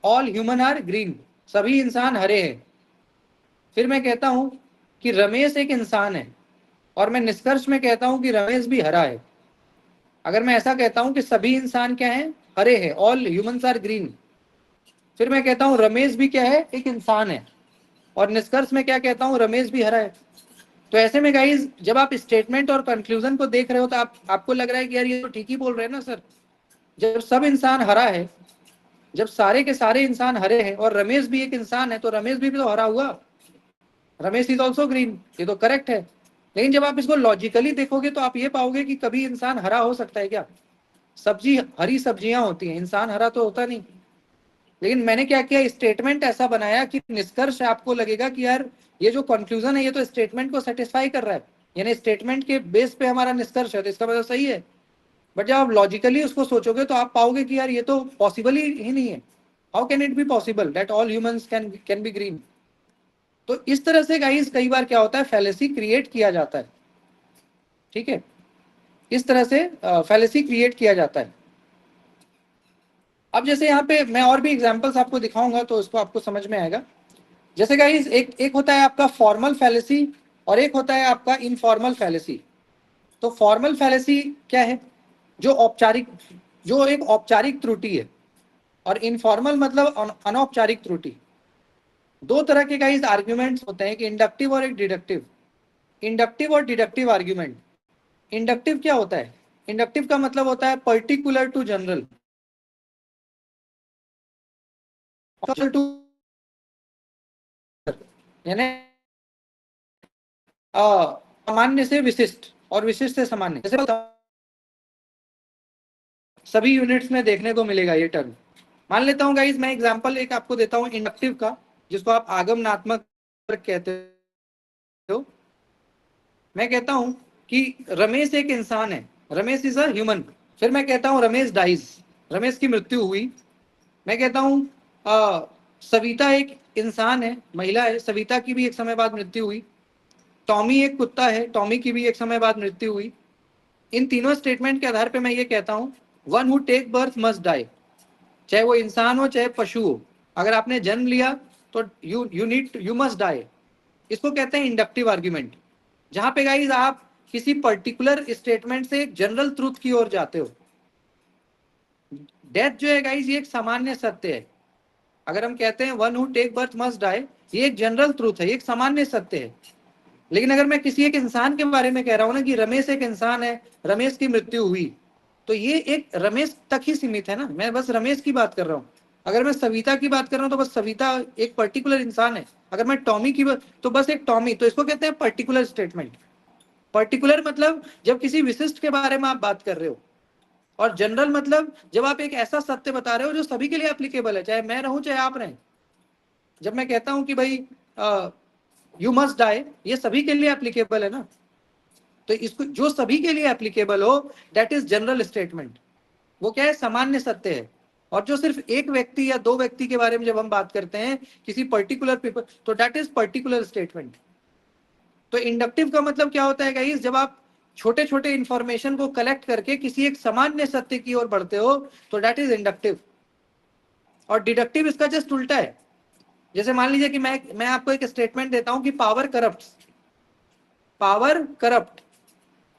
ऑल ह्यूमन आर ग्रीन। सभी इंसान हरे हैं। फिर मैं कहता हूं कि रमेश एक इंसान है, और मैं निष्कर्ष में कहता हूं कि रमेश भी हरा है। अगर मैं ऐसा कहता हूं कि सभी इंसान क्या है? हरे हैं, ऑल ह्यूमंस आर ग्रीन। फिर मैं कहता हूं रमेश भी क्या है? एक इंसान है, और निष्कर्ष में क्या कहता हूं? रमेश भी हरा है। तो ऐसे में गाइज जब आप स्टेटमेंट और कंक्लूजन को देख रहे हो तो आपको लग रहा है कि यार ये तो ठीक ही बोल रहे हैं ना सर। जब सब इंसान हरा है, जब सारे के सारे इंसान हरे हैं और रमेश भी एक इंसान है, तो रमेश भी तो हरा हुआ। रमेश इज ऑल्सो ग्रीन, ये तो करेक्ट है। लेकिन जब आप इसको लॉजिकली देखोगे तो आप ये पाओगे कि कभी इंसान हरा हो सकता है क्या? सब्जी, हरी सब्जियां होती हैं, इंसान हरा तो होता नहीं। लेकिन मैंने क्या किया? स्टेटमेंट ऐसा बनाया कि निष्कर्ष आपको लगेगा कि यार ये जो कंक्लूजन है ये तो स्टेटमेंट को सेटिस्फाई कर रहा है, यानी स्टेटमेंट के बेस पे हमारा निष्कर्ष है, तो इसका मतलब सही है। बट जब आप लॉजिकली उसको सोचोगे तो आप पाओगे कि यार ये तो पॉसिबल ही नहीं है। How can it be possible that all humans can be green? तो इस तरह से गाइस कई बार क्या होता है? फैलेसी क्रिएट किया जाता है। ठीक है, इस तरह से फैलेसी क्रिएट किया जाता है। अब जैसे यहाँ पे मैं और भी एग्जांपल्स आपको दिखाऊंगा तो इसको आपको समझ में आएगा। जैसे गाइस एक होता है आपका फॉर्मल फैलेसी और एक होता है आपका इनफॉर्मल फैलेसी। तो फॉर्मल फैलेसी क्या है? जो एक औपचारिक त्रुटि है, और इनफॉर्मल मतलब अनौपचारिक त्रुटि। 2 तरह के गाइस आर्ग्यूमेंट्स होते हैं, एक इंडक्टिव और एक डिडक्टिव। इंडक्टिव और डिडक्टिव आर्ग्यूमेंट। इंडक्टिव क्या होता है? इंडक्टिव का मतलब होता है पर्टिकुलर टू जनरल, टू, यानी सामान्य से विशिष्ट और विशिष्ट से सामान्य। जैसे सभी यूनिट्स में देखने को मिलेगा ये टर्म। मान लेता हूँ गाइस मैं एग्जांपल एक आपको देता हूँ इंडक्टिव का, जिसको आप आगमनात्मक कहते हो। मैं कहता हूँ कि रमेश एक इंसान है, रमेश इज अ ह्यूमन। फिर मैं कहता हूँ रमेश डाइज, रमेश की मृत्यु हुई। मैं कहता हूँ सविता एक इंसान है, महिला है, सविता की भी एक समय बाद मृत्यु हुई। टॉमी एक कुत्ता है, टॉमी की भी एक समय बाद मृत्यु हुई। इन तीनों स्टेटमेंट के आधार पे मैं ये कहता हूँ one who take birth must die. चाहे वो इंसान हो चाहे पशु हो, अगर आपने जन्म लिया तो यू मस्ट डाई। इसको कहते हैं इंडक्टिव आर्ग्यूमेंट, जहां पे गाइस आप किसी पर्टिकुलर स्टेटमेंट से एक जनरल ट्रूथ की ओर जाते हो। डेथ जो है गाइस ये एक सामान्य सत्य है। अगर हम कहते हैं one who take birth must die, ये एक जनरल ट्रूथ है, ये एक सामान्य सत्य है। लेकिन अगर मैं किसी एक इंसान के बारे में कह रहा हूं ना कि रमेश एक इंसान है, रमेश की मृत्यु हुई, तो ये एक रमेश तक ही सीमित है ना, मैं बस रमेश की बात कर रहा हूं। अगर मैं सविता की बात कर रहा हूं तो बस सविता एक पर्टिकुलर इंसान है। अगर मैं टॉमी की बात तो बस एक टॉमी। तो इसको कहते हैं पर्टिकुलर स्टेटमेंट। पर्टिकुलर मतलब जब किसी विशिष्ट के बारे में आप बात कर रहे हो, और जनरल मतलब जब आप एक ऐसा सत्य बता रहे हो जो सभी के लिए एप्लीकेबल है, चाहे मैं रहूं चाहे आप रहें। जब मैं कहता हूं कि भाई यू मस्ट डाई, ये सभी के लिए एप्लीकेबल है ना। तो इसको जो सभी के लिए एप्लीकेबल हो दैट इज जनरल स्टेटमेंट। वो क्या है? सामान्य सत्य है। और जो सिर्फ एक व्यक्ति या दो व्यक्ति के बारे में जब हम बात करते हैं किसी पर्टिकुलर पीपल, तो दैट इज पर्टिकुलर स्टेटमेंट। तो इंडक्टिव का मतलब क्या होता है गाइस, जब आप छोटे छोटे इंफॉर्मेशन को कलेक्ट करके किसी एक सामान्य सत्य की ओर बढ़ते हो तो दैट इज इंडक्टिव। और डिडक्टिव इसका जस्ट उल्टा है। जैसे मान लीजिए कि मैं आपको एक स्टेटमेंट देता हूं कि पावर करप्ट्स, पावर करप्ट,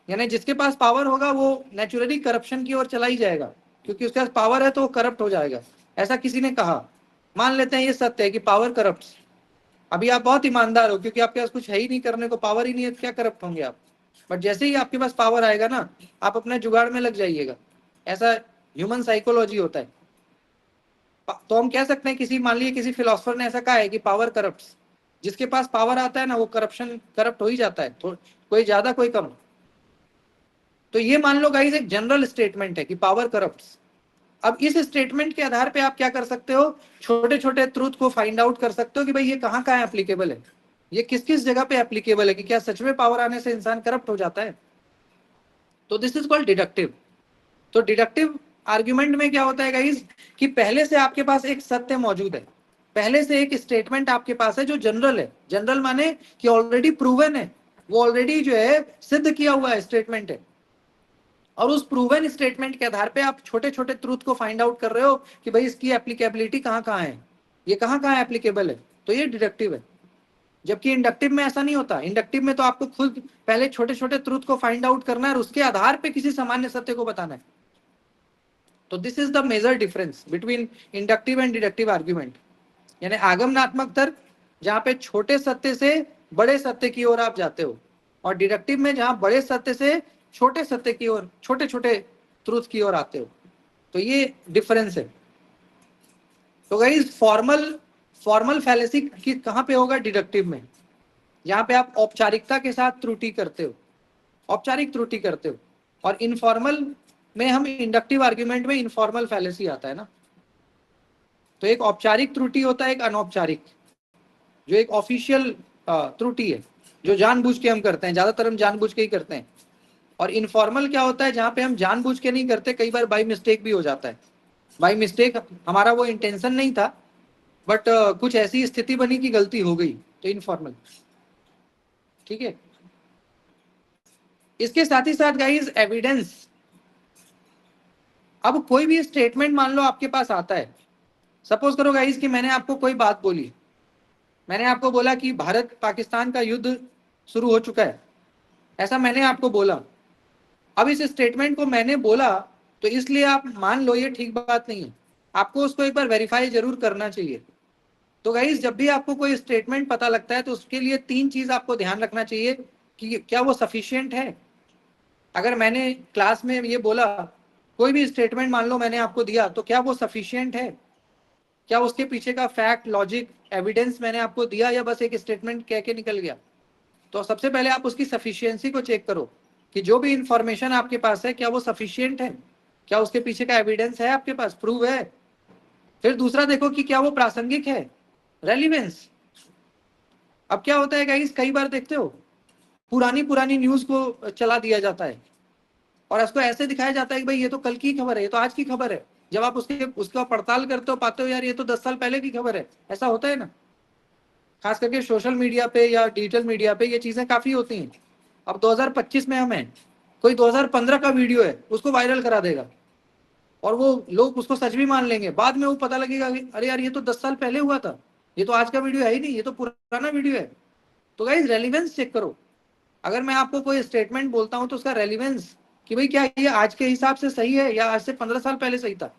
यानी जिसके पास पावर होगा वो नेचुरली करप्शन की ओर चला ही जाएगा, क्योंकि उसके पास पावर है तो वो करप्ट हो जाएगा, ऐसा किसी ने कहा। मान लेते हैं ये सत्य है कि पावर करप्ट्स। अभी आप बहुत ईमानदार हो क्योंकि आपके पास कुछ है ही नहीं करने को, पावर ही नहीं है, क्या करप्ट होंगे आप। बट जैसे ही आपके पास पावर आएगा ना, आप अपने जुगाड़ में लग जाइएगा। ऐसा ह्यूमन साइकोलॉजी होता है। तो हम कह सकते हैं किसी, मान लीजिए किसी फिलोसफर ने ऐसा कहा है कि पावर करप्ट्स, जिसके पास पावर आता है ना वो करप्ट हो ही जाता है, तो कोई ज्यादा कोई कम। तो ये मान लो गाइस एक जनरल स्टेटमेंट है कि पावर करप्ट्स। अब इस स्टेटमेंट के आधार पे आप क्या कर सकते हो, छोटे छोटे ट्रूथ को फाइंड आउट कर सकते हो कि भाई ये कहाँ कहाँ एप्लीकेबल है, ये किस किस जगह पे एप्लीकेबल है, कि क्या सच में पावर आने से इंसान करप्ट हो जाता है। तो दिस इज कॉल्ड डिडक्टिव। तो डिडक्टिव आर्ग्यूमेंट में क्या होता है गाइस, कि पहले से आपके पास एक सत्य मौजूद है, पहले से एक स्टेटमेंट आपके पास है जो जनरल है। जनरल माने कि ऑलरेडी प्रूवन है, वो ऑलरेडी जो है सिद्ध किया हुआ है स्टेटमेंट है। और उस प्रूवन स्टेटमेंट के आधार पे आप छोटे छोटे ट्रूथ को फाइंड आउट कर रहे हो कि भाई इसकी एप्लीकेबिलिटी कहाँ कहाँ है, ये कहाँ कहाँ एप्लीकेबल है, तो ये डिडक्टिव है। जबकि इंडक्टिव में ऐसा नहीं होता। इंडक्टिव में तो आपको खुद पहले छोटे छोटे ट्रूथ को फाइंड आउट करना है और उसके आधार पे किसी सामान्य सत्य को बताना है। तो this is the major difference between inductive and deductive argument. यानी आगमनात्मक तर्क जहाँ पे छोटे सत्य से बड़े सत्य की ओर आप जाते हो, और डिडक्टिव में जहाँ बड़े सत्य से छोटे सत्य की ओर, छोटे छोटे ट्रूथ की ओर आते हो। तो ये डिफरेंस है। तो गाइस फॉर्मल फैलेसी की कहाँ पे होगा, डिडक्टिव में, यहाँ पे आप औपचारिकता के साथ त्रुटि करते हो, औपचारिक त्रुटि करते हो। और इनफॉर्मल में हम इंडक्टिव आर्ग्यूमेंट में इनफॉर्मल फैलेसी आता है ना। तो एक औपचारिक त्रुटि होता है, एक अनौपचारिक, जो एक ऑफिशियल त्रुटि है जो जानबूझ के हम करते हैं, ज्यादातर हम जानबूझ के ही करते हैं। और इनफॉर्मल क्या होता है, जहाँ पे हम जानबूझ के नहीं करते, कई बार बाई मिस्टेक भी हो जाता है। बाई मिस्टेक, हमारा वो इंटेंशन नहीं था, बट कुछ ऐसी स्थिति बनी कि गलती हो गई, तो इनफॉर्मल। ठीक है। इसके साथ ही साथ गाइस एविडेंस। अब कोई भी स्टेटमेंट मान लो आपके पास आता है, सपोज करो गाइस कि मैंने आपको कोई बात बोली, मैंने आपको बोला कि भारत पाकिस्तान का युद्ध शुरू हो चुका है, ऐसा मैंने आपको बोला। अब इस स्टेटमेंट को मैंने बोला तो इसलिए आप मान लो ये ठीक बात नहीं है, आपको उसको एक बार वेरीफाई जरूर करना चाहिए। तो गाइस जब भी आपको कोई स्टेटमेंट पता लगता है तो उसके लिए तीन चीज आपको ध्यान रखना चाहिए कि क्या वो सफिशिएंट है। अगर मैंने क्लास में ये बोला, कोई भी स्टेटमेंट मान लो मैंने आपको दिया, तो क्या वो सफिशिएंट है, क्या उसके पीछे का फैक्ट, लॉजिक, एविडेंस मैंने आपको दिया, या बस एक स्टेटमेंट कह के निकल गया। तो सबसे पहले आप उसकी सफिशिएंसी को चेक करो कि जो भी इंफॉर्मेशन आपके पास है क्या वो सफिशिएंट है, क्या उसके पीछे का एविडेंस है, आपके पास प्रूव है। फिर दूसरा देखो कि क्या वो प्रासंगिक है, रेलिवेंस। अब क्या होता है गाइस, कई बार देखते हो पुरानी न्यूज को चला दिया जाता है और उसको ऐसे दिखाया जाता है कि भाई ये तो कल की खबर है, ये तो आज की खबर है। जब आप उसका पड़ताल करते हो पाते हो यार ये तो 10 साल पहले की खबर है। ऐसा होता है ना, खास करके सोशल मीडिया पे या डिजिटल मीडिया पे ये चीजें काफी होती हैं। अब 2025 में हम हैं, कोई 2015 का वीडियो है उसको वायरल करा देगा और वो लोग उसको सच भी मान लेंगे। बाद में वो पता लगेगा कि अरे यार ये तो 10 साल पहले हुआ था, ये तो आज का वीडियो है ही नहीं, ये तो पुराना वीडियो है। तो गाइस रेलिवेंस चेक करो। अगर मैं आपको कोई स्टेटमेंट बोलता हूं तो उसका रेलिवेंस कि भाई क्या ये आज के हिसाब से सही है या आज से 15 साल पहले सही था।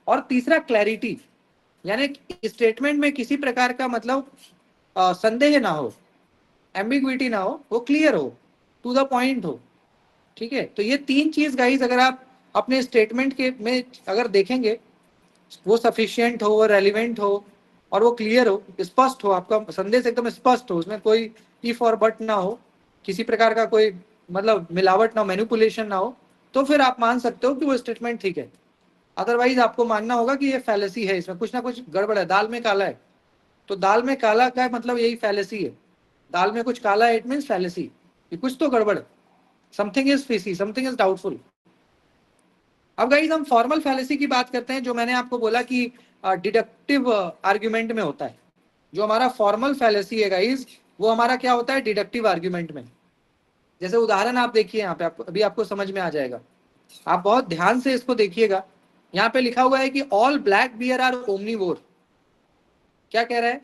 और तीसरा क्लैरिटी, यानी स्टेटमेंट में किसी प्रकार का मतलब संदेह ना हो, एम्बिग्विटी ना हो, वो क्लियर हो, टू द पॉइंट हो। ठीक है। तो ये तीन चीज गाइस अगर आप अपने स्टेटमेंट के में अगर देखेंगे, वो सफिशिएंट हो, वो रेलिवेंट हो और वो क्लियर हो, स्पष्ट हो, आपका संदेश एकदम स्पष्ट हो, उसमें कोई इफ और बट ना हो, किसी प्रकार का कोई मतलब मिलावट ना हो, मैनिपुलेशन ना हो, तो फिर आप मान सकते हो कि वो स्टेटमेंट ठीक है। अदरवाइज आपको मानना होगा कि ये फैलेसी है, इसमें कुछ ना कुछ गड़बड़ है, दाल में काला है। तो दाल में काला का मतलब यही फैलेसी है, दाल में कुछ काला है, इट मीन्स फैलेसी, कुछ तो गड़बड़ है, something is fishy, something is doubtful. अब गाइस हम फॉर्मल फैलेसी की बात करते हैं, जो मैंने आपको बोला कि डिडक्टिव आर्ग्यूमेंट में होता है। जो हमारा फॉर्मल फैलेसी है गाइस, वो हमारा क्या होता है, डिडक्टिव आर्ग्यूमेंट में। जैसे उदाहरण आप देखिए यहाँ पे, आपको अभी आपको समझ में आ जाएगा, आप बहुत ध्यान से इसको देखिएगा। यहाँ पे लिखा हुआ है कि all black bear are omnivore. क्या कह रहा है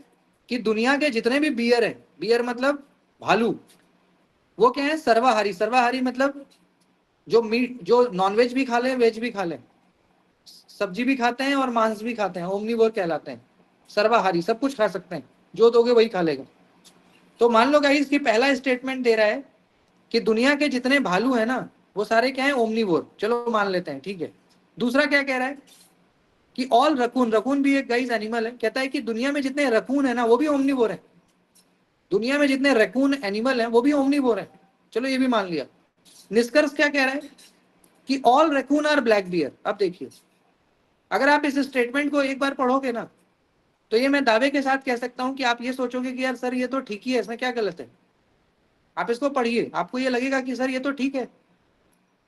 कि दुनिया के जितने भी बियर है, बियर मतलब भालू, वो क्या है, सर्वाहारी। सर्वाहारी मतलब जो मीट, जो नॉनवेज भी खा लें, वेज भी खा लें, सब्जी भी खाते हैं और मांस भी खाते हैं, ओमनीवोर कहलाते हैं। सर्वाहारी, सब कुछ खा सकते हैं, जो दोगे वही खा लेगा। तो मान लो गाइस कि पहला स्टेटमेंट दे रहा है कि दुनिया के जितने भालू है ना, वो सारे क्या है, ओमनीवोर। चलो मान लेते हैं, ठीक है। दूसरा क्या कह रहा है कि ऑल रकून, रकून भी एक गाइस एनिमल है, कहता है कि दुनिया में जितने रकून है ना, वो भी ओमनीवोर है। दुनिया में जितने रकून एनिमल है वो भी ओमनीवोर है। चलो ये भी मान लिया। निष्कर्ष क्या कह रहा है कि all raccoon are black bear. अब देखिए, अगर आप इस स्टेटमेंट को एक बार पढ़ोगे ना, तो ये मैं दावे के साथ कह सकता हूं कि आप ये सोचोगे कि यार सर ये तो ठीक ही है, इसमें क्या गलत है। आप इसको पढ़िए, आपको ये लगेगा कि सर ये तो ठीक है,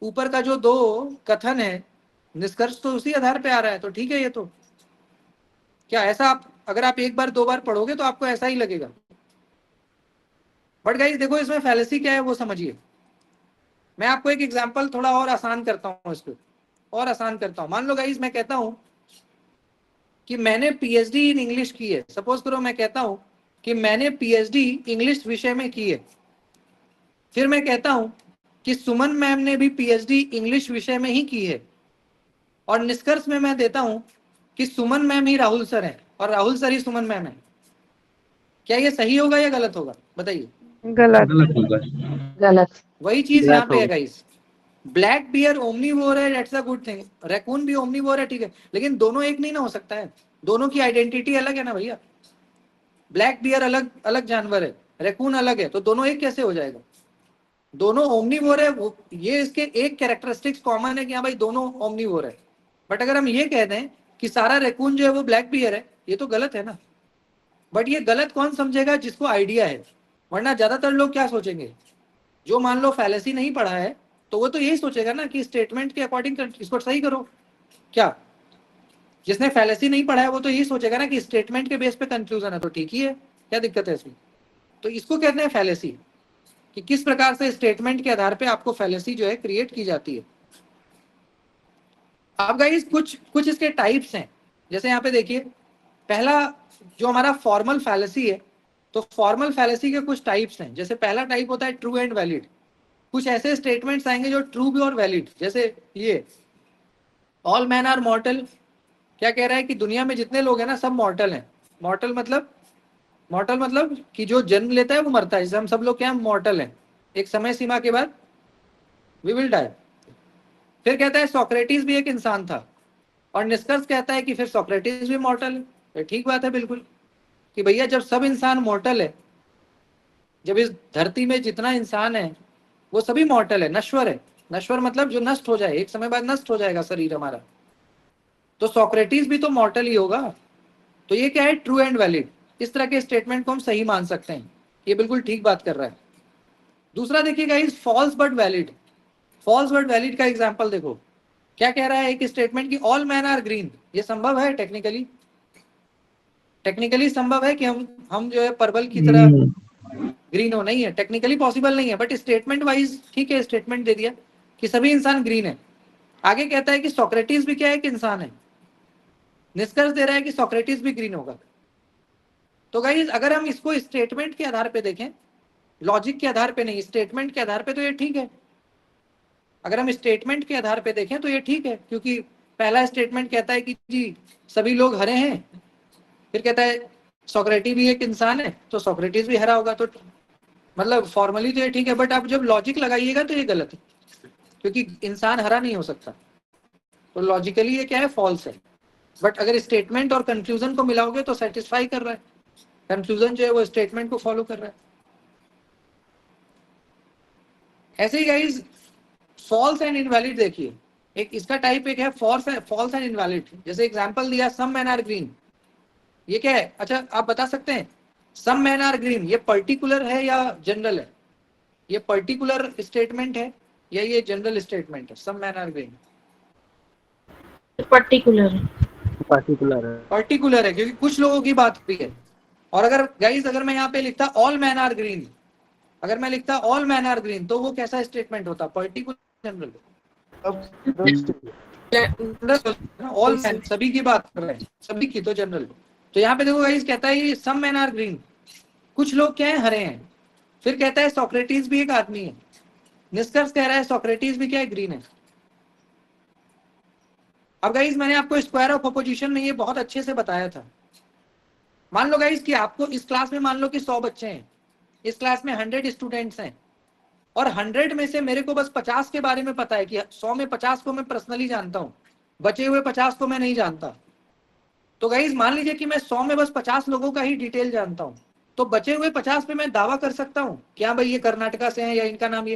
ऊपर का जो दो कथन है, निष्कर्ष तो उसी आधार पे आ रहा है, तो ठीक है ये तो। क्या ऐसा आप अगर आप एक बार दो बार पढ़ोगे तो आपको ऐसा ही लगेगा। बट गाइस देखो, इसमें फैलेसी क्या है वो समझिए। मैं आपको एक एग्जांपल थोड़ा और आसान करता हूँ, इसको और आसान करता हूँ। मान लो गाइस मैं कहता हूँ कि मैंने पीएचडी इन इंग्लिश की है। सपोज करो मैं कहता हूँ कि मैंने पीएचडी इंग्लिश विषय में की है। फिर मैं कहता हूँ कि सुमन मैम ने भी पीएचडी इंग्लिश विषय में ही की है, और निष्कर्ष में मैं देता हूँ कि सुमन मैम ही राहुल सर हैं और राहुल सर ही सुमन मैम है। क्या ये सही होगा या गलत होगा, बताइए। गलत। गलत। वही चीज यहाँ पे है होगा। गाइस। ब्लैक बियर ओमनीवोर है, that's a good thing. Raccoon भी ओमनीवोर है, ठीक है, लेकिन दोनों एक नहीं ना हो सकता है। दोनों की आइडेंटिटी अलग है ना भैया। ब्लैक बियर अलग अलग जानवर है, रैकून अलग है, तो दोनों एक कैसे हो जाएगा। दोनों ओमनीवोर है, वो ये इसके एक कैरेक्टरिस्टिक्स कॉमन है कि हाँ भाई दोनों ओमनीवोर है। बट अगर हम ये कह दें कि सारा रैकून जो है वो ब्लैक बियर है, ये तो गलत है ना। बट ये गलत कौन समझेगा, जिसको आइडिया है। वरना ज्यादातर लोग क्या सोचेंगे, जो मान लो फैलेसी नहीं पढ़ा है, तो वो तो यही सोचेगा ना कि स्टेटमेंट के अकॉर्डिंग इसको सही करो। क्या जिसने फैलेसी नहीं पढ़ा है वो तो यही सोचेगा ना कि स्टेटमेंट के बेस पे कंक्लूजन है तो ठीक ही है, क्या दिक्कत है इसमें। तो इसको कहते हैं फैलेसी, कि किस प्रकार से स्टेटमेंट के आधार पे आपको फैलेसी जो है क्रिएट की जाती है। अब गाइस कुछ कुछ इसके टाइप्स हैं। जैसे यहाँ पे देखिए, पहला जो हमारा फॉर्मल फैलेसी है, तो फॉर्मल फैलेसी के कुछ टाइप्स हैं। जैसे पहला टाइप होता है ट्रू एंड वैलिड। कुछ ऐसे स्टेटमेंट्स आएंगे जो ट्रू भी और वैलिड, जैसे ये ऑल मैन आर मॉर्टल। क्या कह रहा है कि दुनिया में जितने लोग हैं ना, सब मॉर्टल हैं। मॉर्टल मतलब, मॉर्टल मतलब कि जो जन्म लेता है वो मरता है। जैसे हम सब लोग क्या मॉर्टल हैं, एक समय सीमा के बाद वी विल डाई। फिर कहता है सोक्रेटिस भी एक इंसान था, और निष्कर्ष कहता है कि फिर सोक्रेटिस भी मॉर्टल है। तो ठीक बात है बिल्कुल, कि भैया जब सब इंसान मॉर्टल है, जब इस धरती में जितना इंसान है वो सभी मॉर्टल है, नश्वर है। नश्वर मतलब जो नष्ट हो जाए, एक समय बाद नष्ट हो जाएगा शरीर हमारा, तो सोक्रेटिस भी तो मॉर्टल ही होगा। तो ये क्या है, ट्रू एंड वैलिड। इस तरह के स्टेटमेंट को हम सही मान सकते हैं, ये बिल्कुल ठीक बात कर रहा है। दूसरा देखिएगा इस false but valid. False but valid का एग्जांपल देखो, क्या कह रहा है एक स्टेटमेंट की ऑल मैन आर ग्रीन। ये संभव है टेक्निकली, टेक्निकली संभव है कि हम जो है परवल की तरह ग्रीन हो, नहीं है, टेक्निकली पॉसिबल नहीं है। बट स्टेटमेंट वाइज ठीक है, स्टेटमेंट दे दिया कि सभी इंसान ग्रीन है। आगे कहता है कि सोक्रेटिस भी क्या है, एक इंसान है। निष्कर्ष दे रहा है कि सोक्रेटिस भी ग्रीन होगा। तो गाइस अगर हम इसको स्टेटमेंट के आधार पे देखें, लॉजिक के आधार पे नहीं, स्टेटमेंट के आधार पे, तो ये ठीक है। अगर हम स्टेटमेंट के आधार पे देखें तो ये ठीक है, क्योंकि पहला स्टेटमेंट कहता है कि जी सभी लोग हरे हैं। फिर कहता है सोक्रेटिस भी एक इंसान है, तो सोक्रेटिस भी हरा होगा। तो मतलब फॉर्मली तो ये ठीक है, बट आप जब लॉजिक लगाइएगा तो ये गलत है, क्योंकि इंसान हरा नहीं हो सकता। तो लॉजिकली ये क्या है, फॉल्स है। बट अगर स्टेटमेंट और कंक्लूजन को मिलाओगे तो सेटिस्फाई कर रहा है, कंक्लूजन जो है वो स्टेटमेंट को फॉलो कर रहा है। ऐसे ही गाइस फॉल्स एंड इनवैलिड देखिए, एक इसका टाइप एक है फॉल्स एंड इनवैलिड। जैसे एग्जांपल दिया सम मैन आर ग्रीन, ये क्या है। अच्छा आप बता सकते हैं सम मैन आर ग्रीन ये पर्टिकुलर है या जनरल है। ये पर्टिकुलर स्टेटमेंट है या ये जनरल स्टेटमेंट है, some man are green. Particular particular है। पर्टिकुलर है क्योंकि कुछ लोगों की बात हुई है। और अगर गाइस अगर मैं यहाँ पे लिखता ऑल मैन आर ग्रीन, अगर मैं लिखता ऑल मैन आर ग्रीन, तो वो कैसा स्टेटमेंट होता? Particular general? ऑल मैन, सभी की बात कर रहे हैं, सभी की, तो जनरल। तो यहाँ पे देखो गाइस कहता है सम मैन आर ग्रीन, कुछ लोग क्या है, हरे हैं। फिर कहता है सोक्रेटिस भी एक आदमी है। निष्कर्ष कह रहा है सोक्रेटिस भी क्या है, ग्रीन है। अब गाइस मैंने आपको स्क्वायर ऑफ अपोजिशन में ये बहुत अच्छे से बताया था। मान लो गाइस कि आपको इस क्लास में मान लो कि 100 बच्चे हैं, इस क्लास में 100 स्टूडेंट्स हैं, और 100 में से मेरे को बस 50 के बारे में पता है कि 100 में 50 को मैं पर्सनली जानता हूं, बचे हुए 50 को मैं नहीं जानता। तो गाइस मान लीजिए कि मैं 100 में बस 50 लोगों का ही डिटेल जानता हूं, तो बचे हुए 50 पे मैं दावा कर सकता हूं कि हाँ भाई ये कर्नाटका से हैं या इनका नाम ये,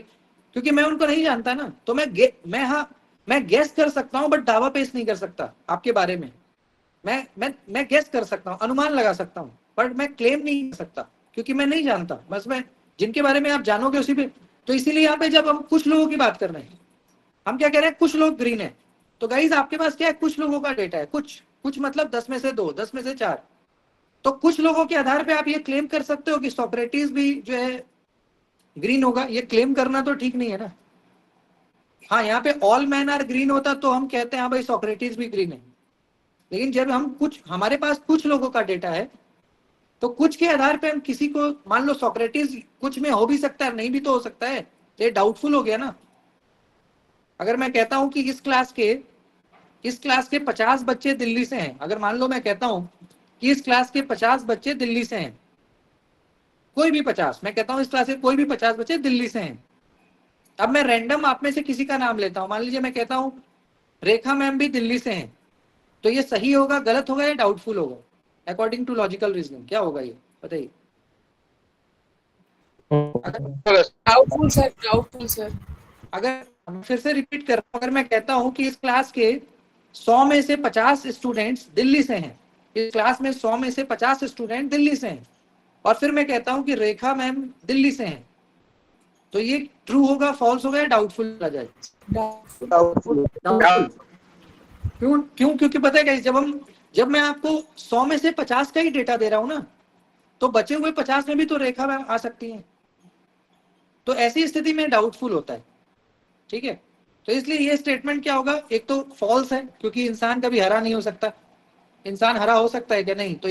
क्योंकि मैं उनको नहीं जानता ना। तो मैं गेस कर सकता हूं, बट दावा पेश नहीं कर सकता आपके बारे में। मैं गेस कर सकता हूं, अनुमान लगा सकता हूं, बट मैं क्लेम नहीं कर सकता क्योंकि मैं नहीं जानता। बस मैं जिनके बारे में आप जानोगे उसी पे। तो इसीलिए यहाँ पे जब हम कुछ लोगों की बात कर रहे हैं, हम क्या कह रहे हैं, कुछ लोग ग्रीन है। तो गाइस आपके पास क्या है, कुछ लोगों का डेटा है। कुछ मतलब 10 में से 2, 10 में से 4। तो कुछ लोगों के आधार पे आप ये क्लेम कर सकते हो कि सोक्रेटिस भी जो है ग्रीन होगा। ये क्लेम करना तो ठीक नहीं है ना। हाँ, यहाँ पे ऑल मैन आर ग्रीन होता तो हम कहते हैं हाँ भाई सोक्रेटिस भी ग्रीन है। लेकिन जब हमारे पास कुछ लोगों का डेटा है, तो कुछ के आधार पे हम किसी को, मान लो सोक्रेटिस कुछ में हो भी सकता है, नहीं भी तो हो सकता है, ये डाउटफुल हो गया ना। अगर मैं कहता हूं कि इस क्लास के 50 बच्चे दिल्ली से हैं, अगर मान लो मैं कहता हूं कि इस क्लास के 50 बच्चे दिल्ली से हैं, कोई भी 50, मैं कहता हूं इस क्लास के कोई भी 50 बच्चे दिल्ली से हैं। अब मैं रैंडम आप में से किसी का नाम लेता हूं, मान लीजिए मैं कहता हूं रेखा मैम भी दिल्ली से हैं, तो ये सही होगा, गलत होगा या डाउटफुल होगा? अकॉर्डिंग टू लॉजिकल रीजनिंग क्या होगा ये बताइए? Doubtful sir, doubtful sir. अगर फिर से रिपीट कर रहा हूं, अगर मैं कहता हूं कि इस क्लास के 100 में से 50 स्टूडेंट्स दिल्ली से हैं, इस क्लास में 100 में से 50 स्टूडेंट दिल्ली से हैं, और फिर मैं कहता हूं कि रेखा मैम दिल्ली से हैं, तो ये ट्रू होगा, फॉल्स होगा या डाउटफुल आ जाए? डाउटफुल। क्यों? क्योंकि पता है क्या, जब मैं आपको 100 में से 50 का ही डेटा दे रहा हूं ना, तो बचे हुए 50 में भी तो रेखा मैम आ सकती है। तो ऐसी स्थिति में डाउटफुल होता है। ठीक है, तो इसलिए ये स्टेटमेंट क्या होगा, एक तो फॉल्स है क्योंकि इंसान कभी हरा नहीं हो सकता। इंसान हरा हो सकता है क्या? नहीं। तो